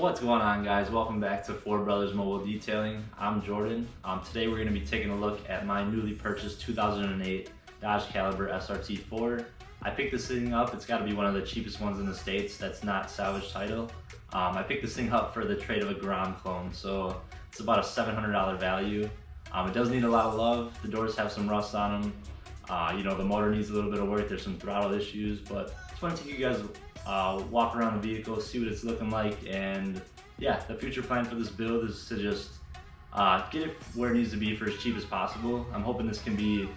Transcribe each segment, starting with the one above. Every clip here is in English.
What's going on, guys? Welcome back to Four Brothers Mobile Detailing. I'm Jordan. Today we're going to be taking a look at my newly purchased 2008 Dodge Caliber SRT-4. I picked this thing up. It's got to be one of the cheapest ones in the States that's not salvage title. I picked this thing up for the trade of a ground clone, so it's about a $700 value. It does need a lot of love. The doors have some rust on them. The motor needs a little bit of work. There's some throttle issues, but I just want to take you guys walk around the vehicle, see what it's looking like, and yeah, the future plan for this build is to just get it where it needs to be for as cheap as possible. I'm hoping this can be,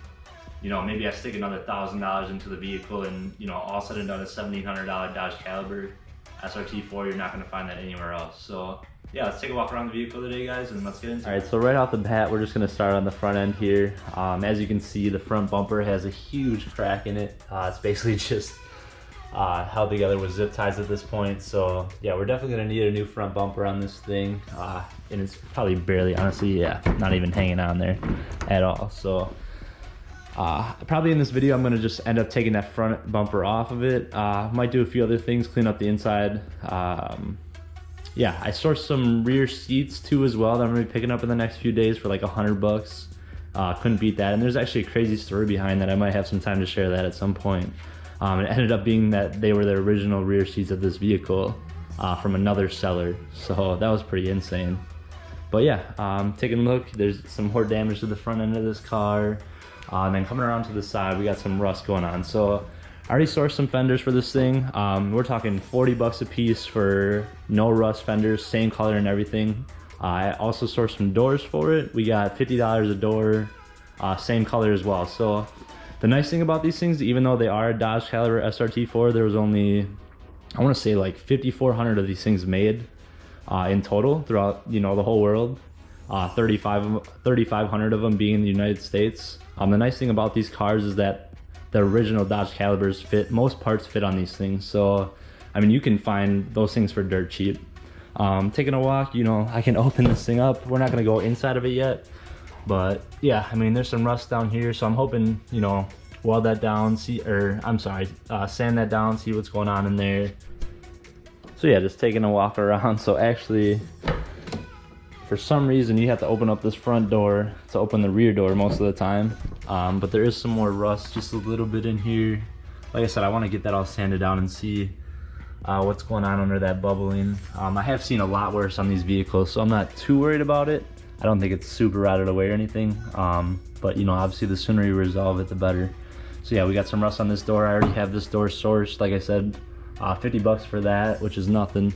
maybe I stick another $1,000 into the vehicle and, all said and done, a $1,700 Dodge Caliber SRT-4, you're not going to find that anywhere else. So yeah, let's take a walk around the vehicle today, guys, and let's get into it. All right, so right off the bat, we're just gonna start on the front end here. As you can see, the front bumper has a huge crack in it. It's basically just held together with zip ties at this point. So yeah, we're definitely gonna need a new front bumper on this thing. And it's probably barely, honestly, yeah, not even hanging on there at all. So probably in this video, I'm gonna just end up taking that front bumper off of it. Might do a few other things, clean up the inside. Yeah, I sourced some rear seats too as well that I'm gonna be picking up in the next few days for like $100. Couldn't beat that. And there's actually a crazy story behind that. I might have some time to share that at some point. It ended up being that they were the original rear seats of this vehicle from another seller. So that was pretty insane. But yeah, taking a look, there's some more damage to the front end of this car. And then coming around to the side, we got some rust going on. So I already sourced some fenders for this thing. We're talking $40 a piece for no rust fenders, same color and everything. I also sourced some doors for it. We got $50 a door, same color as well. So the nice thing about these things, even though they are a Dodge Caliber SRT-4, there was only, I want to say like 5,400 of these things made in total throughout, the whole world. 3,500 of them being in the United States. The nice thing about these cars is that the original Dodge Calibers fit, most parts fit on these things. So, I mean, you can find those things for dirt cheap. Taking a walk, I can open this thing up. We're not gonna go inside of it yet, but yeah, I mean, there's some rust down here. So I'm hoping, weld that down, sand that down, see what's going on in there. So yeah, just taking a walk around. So actually, for some reason, you have to open up this front door to open the rear door most of the time. But there is some more rust, just a little bit in here. Like I said, I want to get that all sanded down and see what's going on under that bubbling. I have seen a lot worse on these vehicles, so I'm not too worried about it. I don't think it's super rotted away or anything. But obviously the sooner you resolve it, the better. So yeah, we got some rust on this door. I already have this door sourced. Like I said, $50 for that, which is nothing.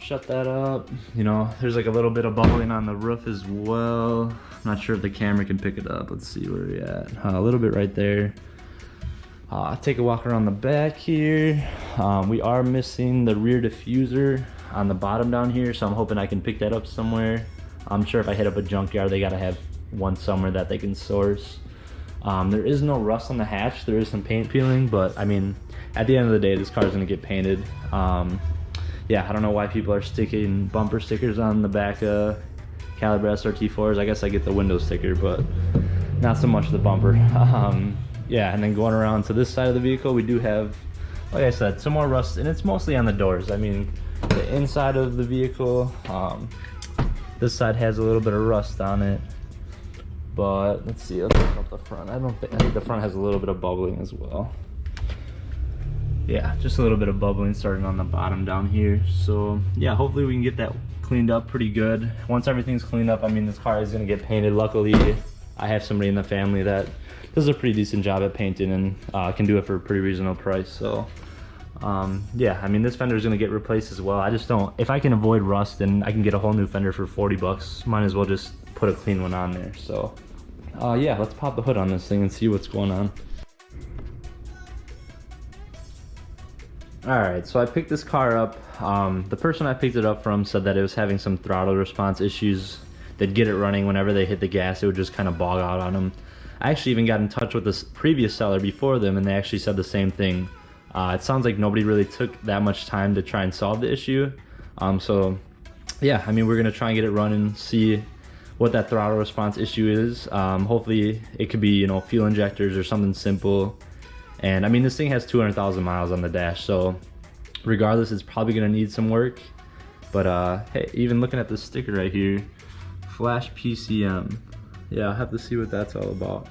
Shut that up. There's like a little bit of bubbling on the roof as well. I'm not sure if the camera can pick it up. Let's see where we're at. A little bit right there. Take a walk around the back here. We are missing the rear diffuser on the bottom down here, so I'm hoping I can pick that up somewhere. I'm sure if I hit up a junkyard, they gotta have one somewhere that they can source. There is no rust on the hatch. There is some paint peeling, but I mean, at the end of the day, this car is gonna get painted. Yeah, I don't know why people are sticking bumper stickers on the back of Caliber SRT-4s. I guess I get the window sticker, but not so much the bumper. Yeah, and then going around to this side of the vehicle, we do have, like I said, some more rust, and it's mostly on the doors. I mean, the inside of the vehicle, this side has a little bit of rust on it. But let's see, let's open up the front. I think the front has a little bit of bubbling as well. Yeah, just a little bit of bubbling starting on the bottom down here. So yeah, hopefully we can get that cleaned up pretty good. Once everything's cleaned up, I mean, this car is gonna get painted. Luckily, I have somebody in the family that does a pretty decent job at painting and can do it for a pretty reasonable price. So yeah, I mean, this fender is gonna get replaced as well. I just don't, if I can avoid rust and I can get a whole new fender for $40, might as well just put a clean one on there. So yeah, let's pop the hood on this thing and see what's going on. Alright, so I picked this car up. The person I picked it up from said that it was having some throttle response issues. They'd get it running whenever they hit the gas, it would just kind of bog out on them. I actually even got in touch with this previous seller before them, and they actually said the same thing. It sounds like nobody really took that much time to try and solve the issue. So yeah, I mean, we're gonna try and get it running, see what that throttle response issue is. Hopefully it could be, fuel injectors or something simple. And I mean, this thing has 200,000 miles on the dash, so regardless, it's probably gonna need some work. But hey, even looking at this sticker right here, Flash PCM. Yeah, I'll have to see what that's all about.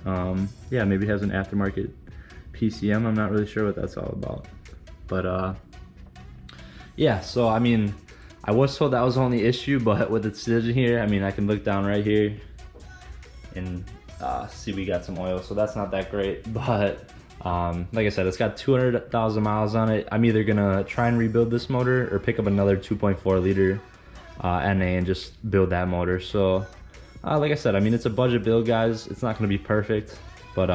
Yeah, maybe it has an aftermarket PCM. I'm not really sure what that's all about. But yeah, so I mean, I was told that was the only issue, but with the decision here, I mean, I can look down right here and see we got some oil, so that's not that great. But like I said, it's got 200,000 miles on it. I'm either gonna try and rebuild this motor or pick up another 2.4 liter NA and just build that motor. So like I said, I mean, it's a budget build, guys. It's not gonna be perfect, but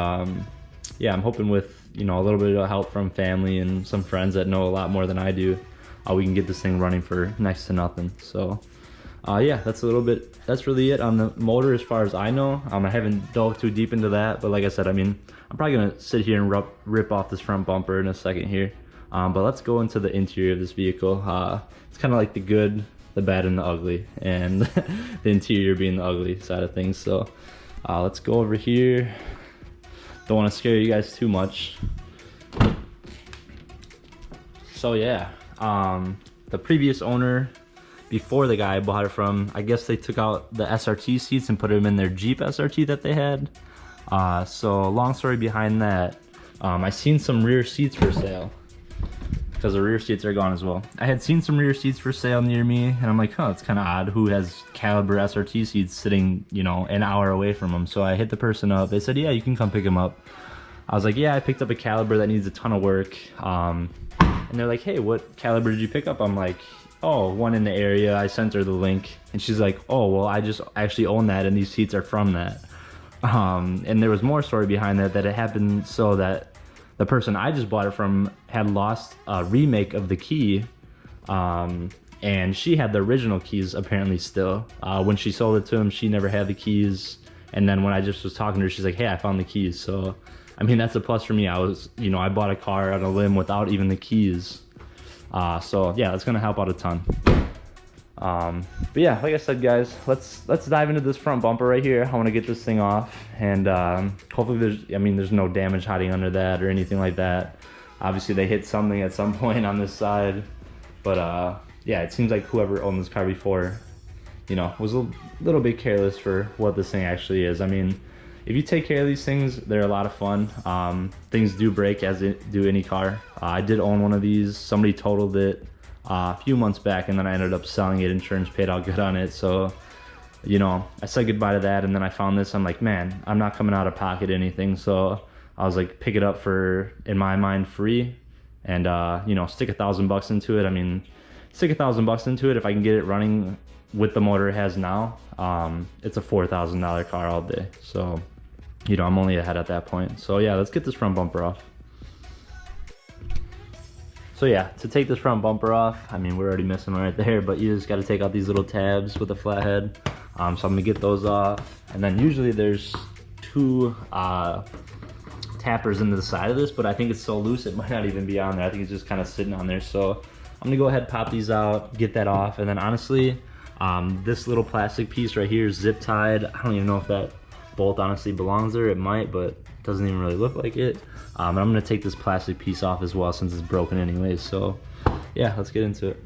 yeah, I'm hoping with, you know, a little bit of help from family and some friends that know a lot more than I do, we can get this thing running for next to nothing. So yeah, that's really it on the motor as far as I know. I haven't dove too deep into that, but like I said, I mean, I'm probably gonna sit here and rip off this front bumper in a second here. But let's go into the interior of this vehicle. It's kind of like the good, the bad, and the ugly, and the interior being the ugly side of things. So let's go over here. Don't want to scare you guys too much. So yeah, the previous owner, before the guy I bought it from, I guess they took out the SRT seats and put them in their Jeep SRT that they had. So long story behind that, I seen some rear seats for sale, because the rear seats are gone as well. I had seen some rear seats for sale near me, and I'm like, huh, it's kind of odd. Who has Caliber SRT seats sitting, you know, an hour away from them? So I hit the person up. They said, yeah, you can come pick them up. I was like, yeah, I picked up a Caliber that needs a ton of work. And they're like, hey, what Caliber did you pick up? I'm like, oh, one in the area. I sent her the link, and she's like, oh, well, I just actually own that, and these seats are from that. And there was more story behind that it happened so that the person I just bought it from had lost a remake of the key, and she had the original keys apparently still. When she sold it to him, she never had the keys, and then when I just was talking to her, she's like, hey, I found the keys. So I mean, that's a plus for me. I bought a car on a limb without even the keys. So yeah, that's gonna help out a ton. But yeah, like I said, guys, let's dive into this front bumper right here. I want to get this thing off, and hopefully there's no damage hiding under that or anything like that. Obviously they hit something at some point on this side, but yeah, it seems like whoever owned this car before, you know, was a little bit careless for what this thing actually is. I mean, if you take care of these things, they're a lot of fun. Things do break, as it do any car. I did own one of these. Somebody totaled it a few months back, and then I ended up selling it. Insurance paid out good on it. So, you know, I said goodbye to that, and then I found this. I'm like, man, I'm not coming out of pocket anything. So I was like, pick it up for, in my mind, free, and you know, stick $1,000 into it. I mean, stick $1,000 into it if I can get it running with the motor it has now. It's a $4,000 car all day. So, you know, I'm only ahead at that point. So yeah, let's get this front bumper off. So yeah, to take this front bumper off, I mean, we're already missing right there, but you just got to take out these little tabs with a flathead. So I'm gonna get those off, and then usually there's two tappers into the side of this, but I think it's so loose it might not even be on there. I think it's just kind of sitting on there. So I'm gonna go ahead, pop these out, get that off, and then honestly, this little plastic piece right here is zip tied. I don't even know if that bolt honestly belongs there. It might, but it doesn't even really look like it. And I'm gonna take this plastic piece off as well, since it's broken anyways. So yeah, let's get into it.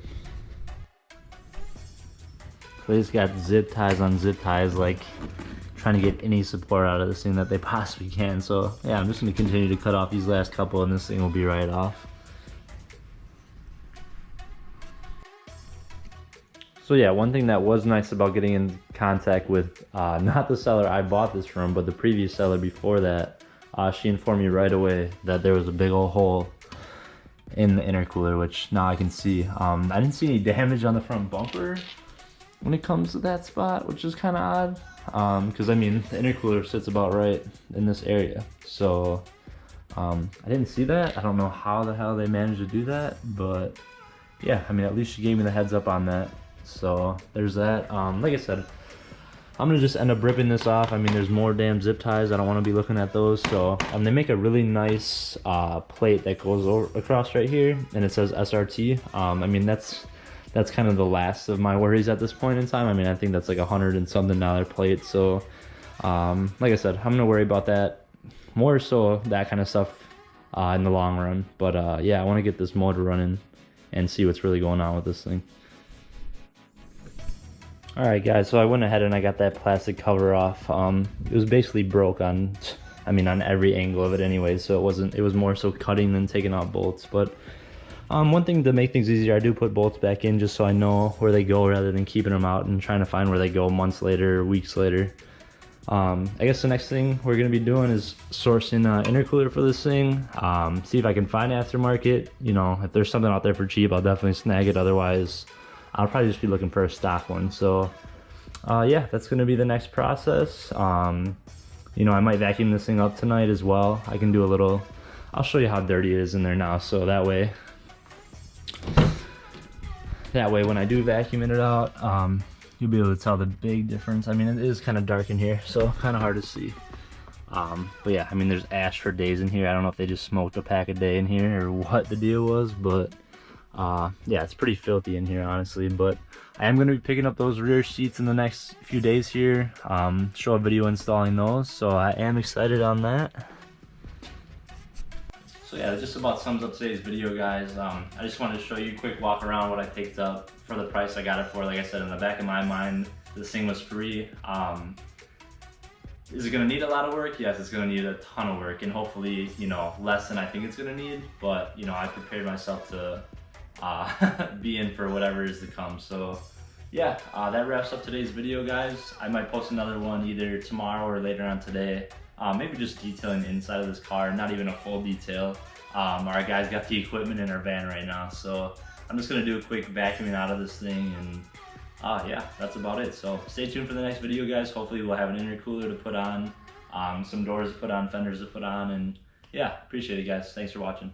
So they just got zip ties on zip ties, like trying to get any support out of this thing that they possibly can. So yeah, I'm just gonna continue to cut off these last couple, and this thing will be right off. So yeah, one thing that was nice about getting in contact with not the seller I bought this from, but the previous seller before that, she informed me right away that there was a big old hole in the intercooler, which now I can see. I didn't see any damage on the front bumper when it comes to that spot, which is kind of odd, because I mean, the intercooler sits about right in this area. So I didn't see that. I don't know how the hell they managed to do that, but yeah, I mean, at least she gave me the heads up on that. So there's that. Like I said, I'm gonna just end up ripping this off. I mean, there's more damn zip ties. I don't want to be looking at those. So they make a really nice plate that goes across right here, and it says SRT. I mean, that's kind of the last of my worries at this point in time. I mean, I think that's like $100 and something plate. So like I said, I'm gonna worry about that more, so that kind of stuff in the long run. But yeah, I want to get this motor running and see what's really going on with this thing. All right, guys, so I went ahead and I got that plastic cover off. It was basically broke on, on every angle of it anyway, so it was more so cutting than taking out bolts. But one thing to make things easier, I do put bolts back in just so I know where they go rather than keeping them out and trying to find where they go months later or weeks later. I guess the next thing we're going to be doing is sourcing an intercooler for this thing. See if I can find aftermarket. You know, if there's something out there for cheap, I'll definitely snag it. Otherwise, I'll probably just be looking for a stock one. So yeah, that's going to be the next process. You know, I might vacuum this thing up tonight as well. I can do a little, I'll show you how dirty it is in there now. So that way when I do vacuum it out, you'll be able to tell the big difference. I mean, it is kind of dark in here, so kind of hard to see. But yeah, I mean, there's ash for days in here. I don't know if they just smoked a pack a day in here or what the deal was, but yeah, it's pretty filthy in here, honestly. But I am going to be picking up those rear seats in the next few days here, show a video installing those, so I am excited on that. So yeah, that just about sums up today's video, guys. I just wanted to show you a quick walk around what I picked up for the price I got it for. Like I said, in the back of my mind, this thing was free. Is it gonna need a lot of work? Yes, it's gonna need a ton of work, and hopefully, you know, less than I think it's gonna need. But you know, I prepared myself to be in for whatever is to come. So yeah, that wraps up today's video, guys. I might post another one either tomorrow or later on today. Maybe just detailing the inside of this car, not even a full detail. Our guys got the equipment in our van right now, so I'm just gonna do a quick vacuuming out of this thing, and yeah, that's about it. So stay tuned for the next video, guys. Hopefully we'll have an intercooler to put on, some doors to put on, fenders to put on, and yeah, appreciate it, guys. Thanks for watching.